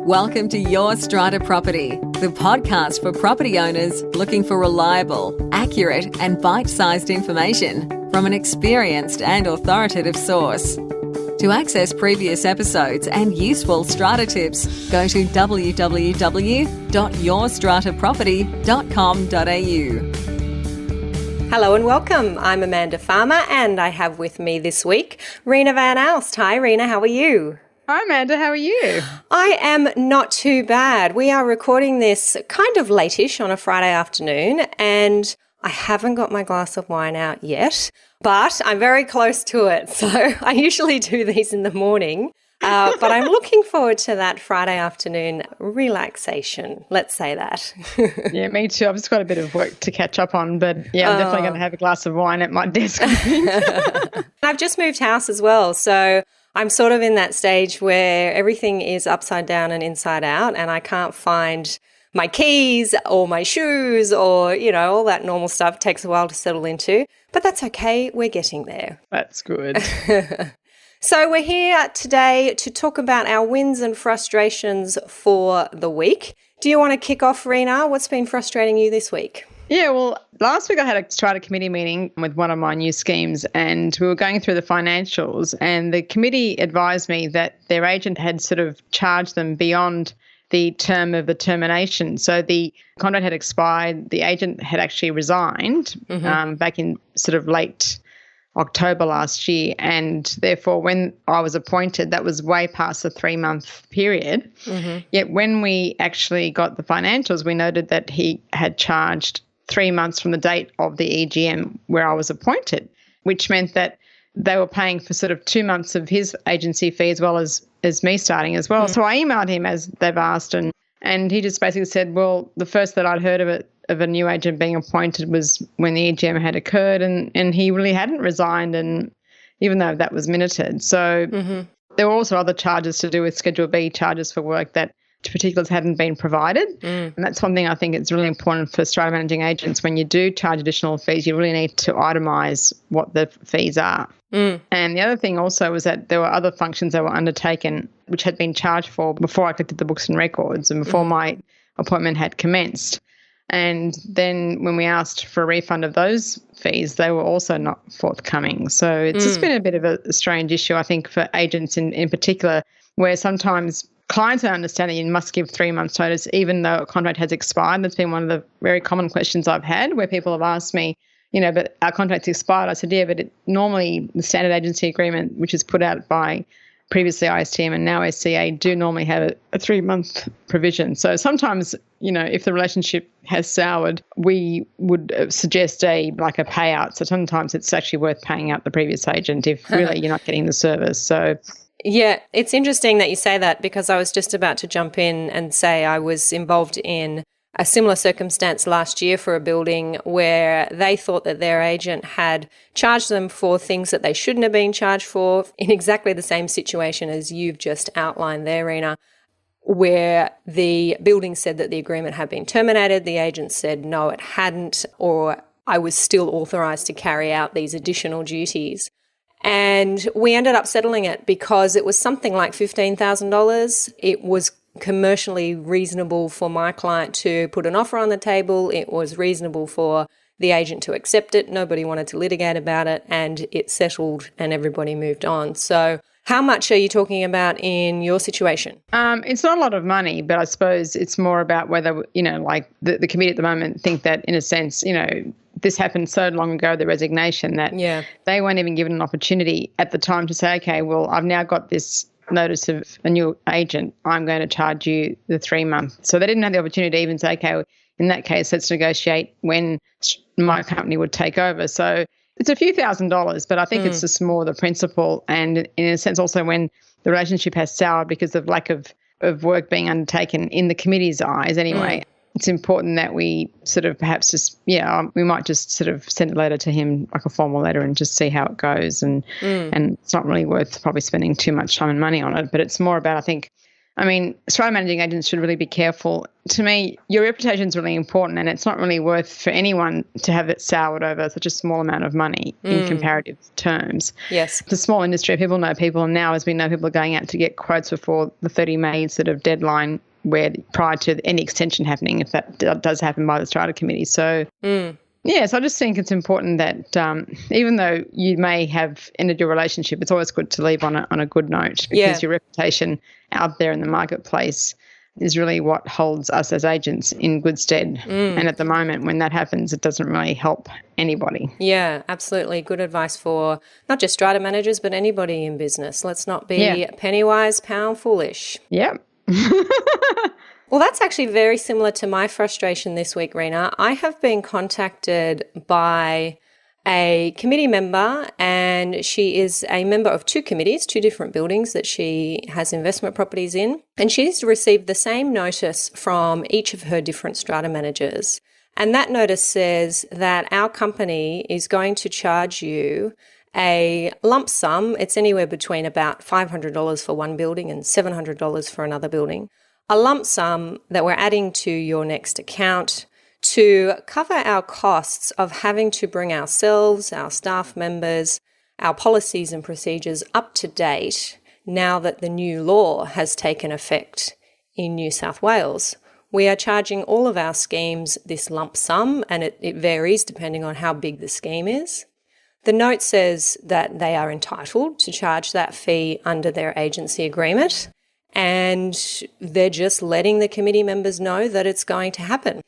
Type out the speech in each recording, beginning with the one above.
Welcome to Your Strata Property, the podcast for property owners looking for reliable, accurate, and bite-sized information from an experienced and authoritative source. To access previous episodes and useful strata tips, go to www.yourstrataproperty.com.au. Hello and welcome. I'm Amanda Farmer and I have with me this week Reena Van Aalst. Hi Reena, how are you? Hi Amanda, how are you? I am not too bad. We are recording this kind of late-ish on a Friday afternoon and I haven't got my glass of wine out yet, but I'm very close to it. So I usually do these in the morning, but I'm looking forward to that Friday afternoon relaxation. Let's say that. Yeah, me too. I've just got a bit of work to catch up on, but yeah, I'm definitely going to have a glass of wine at my desk. I've just moved house as well, so I'm sort of in that stage where everything is upside down and inside out and I can't find my keys or my shoes or, all that normal stuff. It takes a while to settle into, but that's okay. We're getting there. That's good. So we're here today to talk about our wins and frustrations for the week. Do you want to kick off, Reena? What's been frustrating you this week? Yeah, well, last week I had a strata committee meeting with one of my new schemes and we were going through the financials and the committee advised me that their agent had sort of charged them beyond the term of the termination. So the contract had expired, the agent had actually resigned back in sort of late October last year, and therefore when I was appointed, that was way past the 3-month period. Yet when we actually got the financials, we noted that he had charged 3 months from the date of the EGM where I was appointed, which meant that they were paying for sort of 2 months of his agency fee as well as me starting as well. So I emailed him as they've asked and he just basically said, well, the first that I'd heard of a new agent being appointed was when the EGM had occurred and he really hadn't resigned, and even though that was minuted. So there were also other charges to do with Schedule B charges for work that particulars hadn't been provided. And that's one thing I think it's really important for strata managing agents. When you do charge additional fees, you really need to itemise what the fees are. And the other thing also was that there were other functions that were undertaken which had been charged for before I collected the books and records and before my appointment had commenced. And then when we asked for a refund of those fees, they were also not forthcoming. So it's just been a bit of a strange issue, I think, for agents in particular, where sometimes clients don't understand that you must give 3 months notice even though a contract has expired. That's been one of the very common questions I've had where people have asked me, but our contract's expired. I said, yeah, but normally the standard agency agreement, which is put out by previously ISTM and now SCA, do normally have a 3-month provision. So sometimes, if the relationship has soured, we would suggest a payout. So sometimes it's actually worth paying out the previous agent if really you're not getting the service. So yeah, it's interesting that you say that because I was just about to jump in and say I was involved in a similar circumstance last year for a building where they thought that their agent had charged them for things that they shouldn't have been charged for, in exactly the same situation as you've just outlined there, Reena, where the building said that the agreement had been terminated. The agent said no, it hadn't, or I was still authorised to carry out these additional duties. And we ended up settling it because it was something like $15,000. It was commercially reasonable for my client to put an offer on the table. It was reasonable for the agent to accept it. Nobody wanted to litigate about it and it settled and everybody moved on. So how much are you talking about in your situation? It's not a lot of money, but I suppose it's more about whether, the committee at the moment think that in a sense, this happened so long ago, the resignation, that they weren't even given an opportunity at the time to say, okay, well, I've now got this notice of a new agent, I'm going to charge you the 3 months. So they didn't have the opportunity to even say, okay, in that case, let's negotiate when my company would take over. So it's a few $1,000s, but I think it's just more the principle and in a sense also when the relationship has soured because of lack of work being undertaken in the committee's eyes anyway. It's important that we sort of perhaps just, we might just sort of send a letter to him, like a formal letter, and just see how it goes. And it's not really worth probably spending too much time and money on it. But it's more about, I think, I mean, strata managing agents should really be careful. To me, your reputation is really important, and it's not really worth for anyone to have it soured over such a small amount of money in comparative terms. Yes. It's a small industry. People know people, and now, as we know, people are going out to get quotes before the 30 May sort of deadline, where prior to any extension happening, if that does happen by the strata committee. So yes, I just think it's important that even though you may have ended your relationship, it's always good to leave on a good note, because your reputation out there in the marketplace is really what holds us as agents in good stead. And at the moment, when that happens, it doesn't really help anybody. Yeah, absolutely. Good advice for not just strata managers, but anybody in business. Let's not be penny wise, pound foolish. Yep. Well, that's actually very similar to my frustration this week, Reena. I have been contacted by a committee member, and she is a member of two committees, two different buildings that she has investment properties in. And she's received the same notice from each of her different strata managers. And that notice says that our company is going to charge you a lump sum. It's anywhere between about $500 for one building and $700 for another building. A lump sum that we're adding to your next account to cover our costs of having to bring ourselves, our staff members, our policies and procedures up to date now that the new law has taken effect in New South Wales. We are charging all of our schemes this lump sum, and it varies depending on how big the scheme is. The note says that they are entitled to charge that fee under their agency agreement, and they're just letting the committee members know that it's going to happen.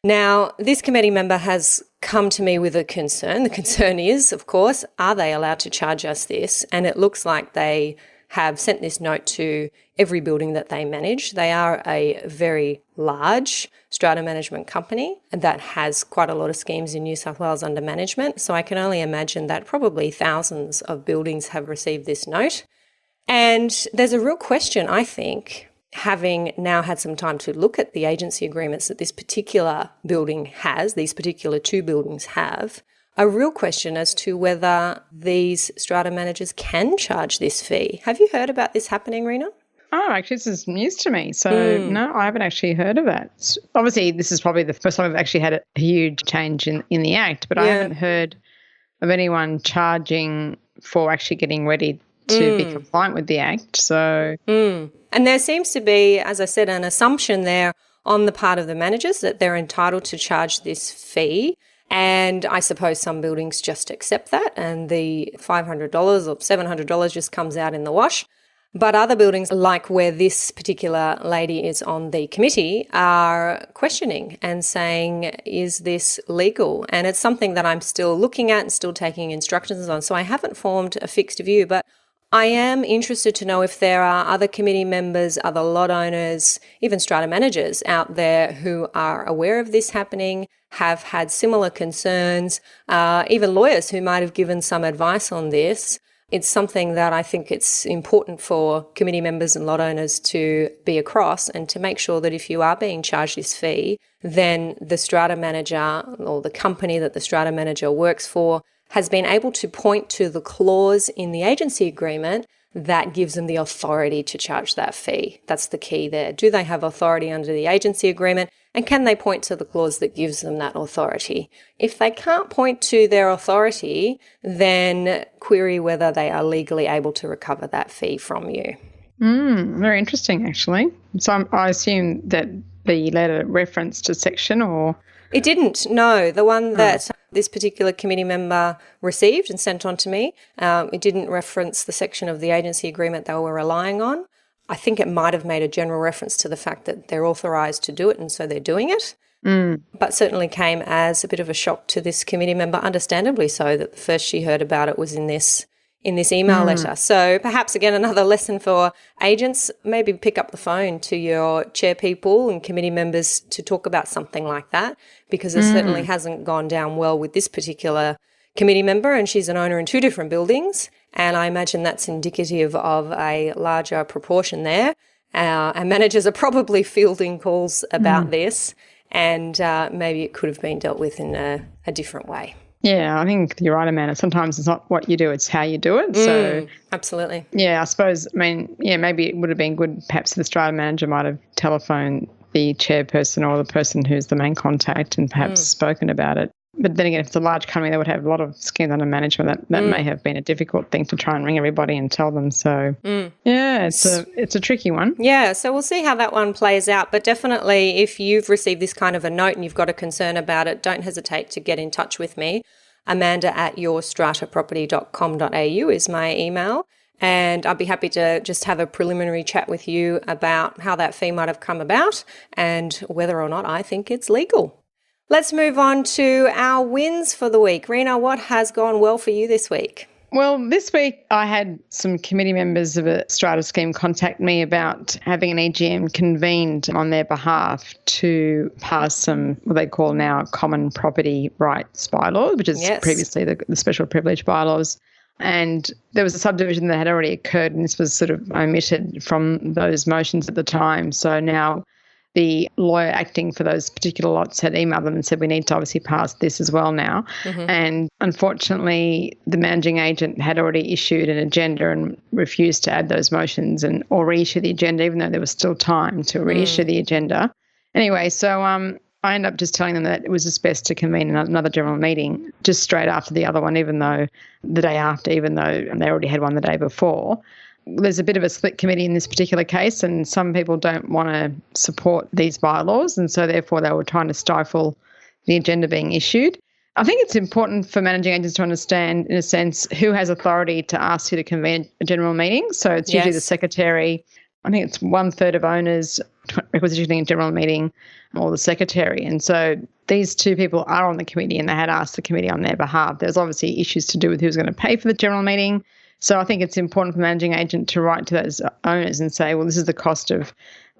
Now, this committee member has come to me with a concern. The concern is, of course, are they allowed to charge us this? And it looks like they have sent this note to every building that they manage. They are a very large strata management company that has quite a lot of schemes in New South Wales under management. So I can only imagine that probably thousands of buildings have received this note. And there's a real question, I think, having now had some time to look at the agency agreements that this particular building has, these particular two buildings have, a real question as to whether these strata managers can charge this fee. Have you heard about this happening, Reena? Oh, actually, this is news to me. So, no, I haven't actually heard of it. Obviously, this is probably the first time I've actually had a huge change in the Act, but I haven't heard of anyone charging for actually getting ready to be compliant with the Act. So, And there seems to be, as I said, an assumption there on the part of the managers that they're entitled to charge this fee. And I suppose some buildings just accept that, and the $500 or $700 just comes out in the wash. But other buildings, like where this particular lady is on the committee, are questioning and saying, is this legal? And it's something that I'm still looking at and still taking instructions on. So I haven't formed a fixed view, but I am interested to know if there are other committee members, other lot owners, even strata managers out there who are aware of this happening, have had similar concerns, even lawyers who might have given some advice on this. It's something that I think it's important for committee members and lot owners to be across, and to make sure that if you are being charged this fee, then the strata manager or the company that the strata manager works for has been able to point to the clause in the agency agreement that gives them the authority to charge that fee. That's the key there. Do they have authority under the agency agreement, and can they point to the clause that gives them that authority? If they can't point to their authority, then query whether they are legally able to recover that fee from you. Very interesting, actually. So I assume that the letter referenced a section, or... It didn't, no. The one that this particular committee member received and sent on to me, it didn't reference the section of the agency agreement they were relying on. I think it might have made a general reference to the fact that they're authorised to do it, and so they're doing it. But certainly came as a bit of a shock to this committee member, understandably so, that the first she heard about it was in this email letter. So perhaps, again, another lesson for agents, maybe pick up the phone to your chair people and committee members to talk about something like that, because it certainly hasn't gone down well with this particular committee member, and she's an owner in two different buildings, and I imagine that's indicative of a larger proportion there. And managers are probably fielding calls about this, and maybe it could have been dealt with in a different way. Yeah, I think you're right, Amanda. Sometimes it's not what you do, it's how you do it. So, absolutely. yeah, I suppose, maybe it would have been good perhaps if the strata manager might have telephoned the chairperson or the person who's the main contact and perhaps spoken about it. But then again, if it's a large company, they would have a lot of schemes under management. That may have been a difficult thing to try and ring everybody and tell them. So, yeah, it's a tricky one. Yeah, so we'll see how that one plays out. But definitely, if you've received this kind of a note and you've got a concern about it, don't hesitate to get in touch with me. Amanda@yourstrataproperty.com.au is my email. And I'd be happy to just have a preliminary chat with you about how that fee might have come about and whether or not I think it's legal. Let's move on to our wins for the week. Reena, what has gone well for you this week? Well, this week I had some committee members of a strata scheme contact me about having an EGM convened on their behalf to pass some what they call now common property rights bylaws, which is previously the special privilege bylaws. And there was a subdivision that had already occurred, and this was sort of omitted from those motions at the time. So now the lawyer acting for those particular lots had emailed them and said, we need to obviously pass this as well now. And unfortunately, the managing agent had already issued an agenda and refused to add those motions or reissue the agenda, even though there was still time to reissue the agenda. Anyway, so I ended up just telling them that it was just best to convene another general meeting just straight after the other one, even though they already had one the day before. There's a bit of a split committee in this particular case, and some people don't want to support these bylaws, and so therefore they were trying to stifle the agenda being issued. I think it's important for managing agents to understand, in a sense, who has authority to ask you to convene a general meeting. So it's usually the secretary. I think it's 1/3 of owners requisitioning a general meeting, or the secretary. And so these two people are on the committee, and they had asked the committee on their behalf. There's obviously issues to do with who's going to pay for the general meeting. So I think it's important for the managing agent to write to those owners and say, well, this is the cost of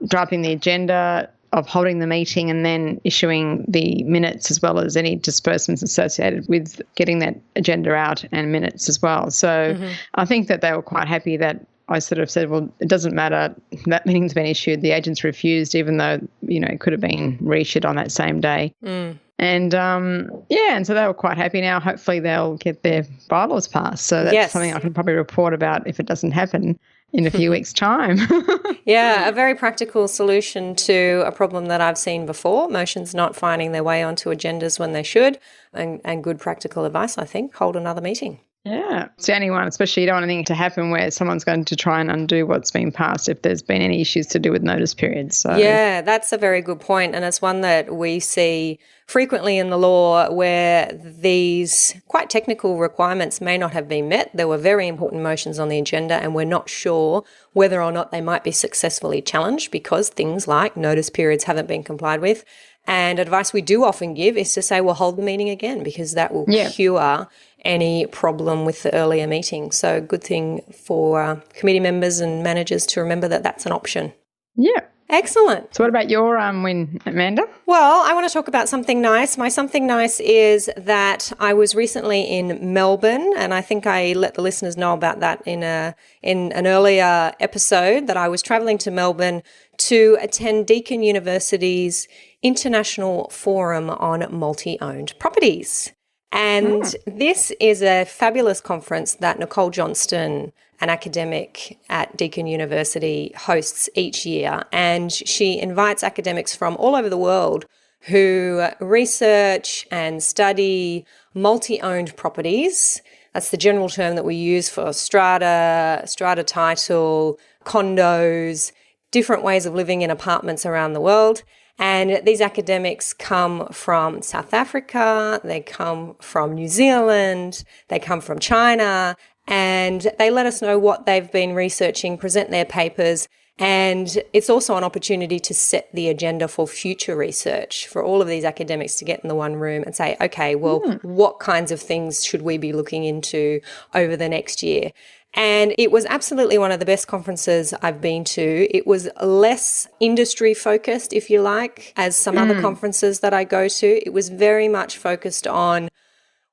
drafting the agenda, of holding the meeting, and then issuing the minutes, as well as any disbursements associated with getting that agenda out and minutes as well. So I think that they were quite happy that I sort of said, well, it doesn't matter. That meeting's been issued. The agents refused, even though, it could have been reissued on that same day. And, and so they were quite happy now. Hopefully they'll get their bylaws passed. So that's something I can probably report about if it doesn't happen in a few weeks' time. Yeah, a very practical solution to a problem that I've seen before, motions not finding their way onto agendas when they should, and good practical advice, I think. Hold another meeting. Yeah, it's the only one, especially you don't want anything to happen where someone's going to try and undo what's been passed if there's been any issues to do with notice periods. So. Yeah, that's a very good point, and it's one that we see frequently in the law where these quite technical requirements may not have been met. There were very important motions on the agenda, and we're not sure whether or not they might be successfully challenged because things like notice periods haven't been complied with. And advice we do often give is to say, well, hold the meeting again, because that will cure any problem with the earlier meeting. So good thing for committee members and managers to remember that that's an option. Yeah. Excellent. So what about your win, Amanda? Well, I want to talk about something nice. My something nice is that I was recently in Melbourne, and I think I let the listeners know about that in an earlier episode, that I was travelling to Melbourne to attend Deakin University's International Forum on Multi-Owned Properties. And this is a fabulous conference that Nicole Johnston, an academic at Deakin University, hosts each year. And she invites academics from all over the world who research and study multi-owned properties. That's the general term that we use for strata title, condos, different ways of living in apartments around the world. And these academics come from South Africa, they come from New Zealand, they come from China, and they let us know what they've been researching, present their papers, and it's also an opportunity to set the agenda for future research for all of these academics to get in the one room and say, okay, well, what kinds of things should we be looking into over the next year? And it was absolutely one of the best conferences I've been to. It was less industry focused, if you like, as some other conferences that I go to. It was very much focused on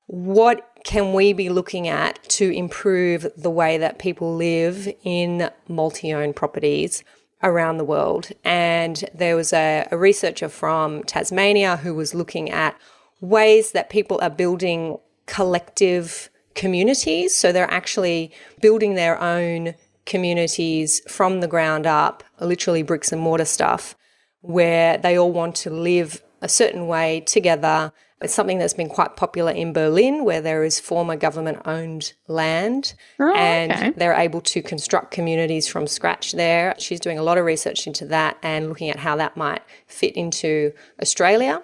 what can we be looking at to improve the way that people live in multi-owned properties around the world. And there was a researcher from Tasmania who was looking at ways that people are building collective communities. So they're actually building their own communities from the ground up, literally bricks and mortar stuff, where they all want to live a certain way together. It's something that's been quite popular in Berlin, where there is former government-owned land, and they're able to construct communities from scratch there. She's doing a lot of research into that and looking at how that might fit into Australia.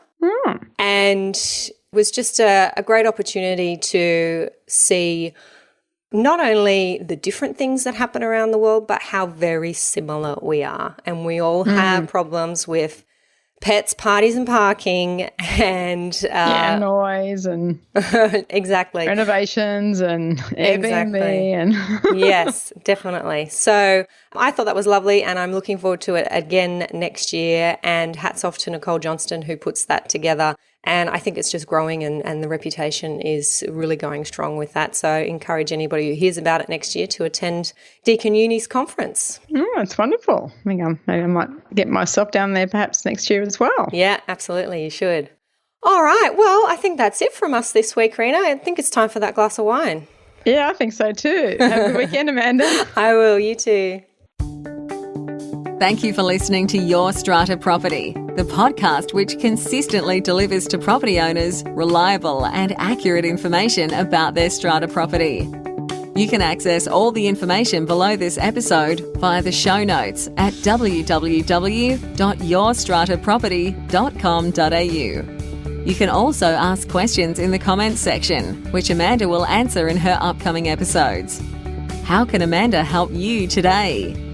And it was just a great opportunity to see not only the different things that happen around the world, but how very similar we are. And we all have problems with pets, parties and parking, and noise and exactly renovations and Airbnb and yes, definitely. So I thought that was lovely, and I'm looking forward to it again next year. And hats off to Nicole Johnston, who puts that together. And I think it's just growing, and the reputation is really going strong with that. So I encourage anybody who hears about it next year to attend Deakin Uni's conference. Oh, it's wonderful. I think maybe I might get myself down there perhaps next year as well. Yeah, absolutely. You should. All right. Well, I think that's it from us this week, Reena. I think it's time for that glass of wine. Yeah, I think so too. Have a good weekend, Amanda. I will. You too. Thank you for listening to Your Strata Property, the podcast which consistently delivers to property owners reliable and accurate information about their strata property. You can access all the information below this episode via the show notes at www.yourstrataproperty.com.au. You can also ask questions in the comments section, which Amanda will answer in her upcoming episodes. How can Amanda help you today?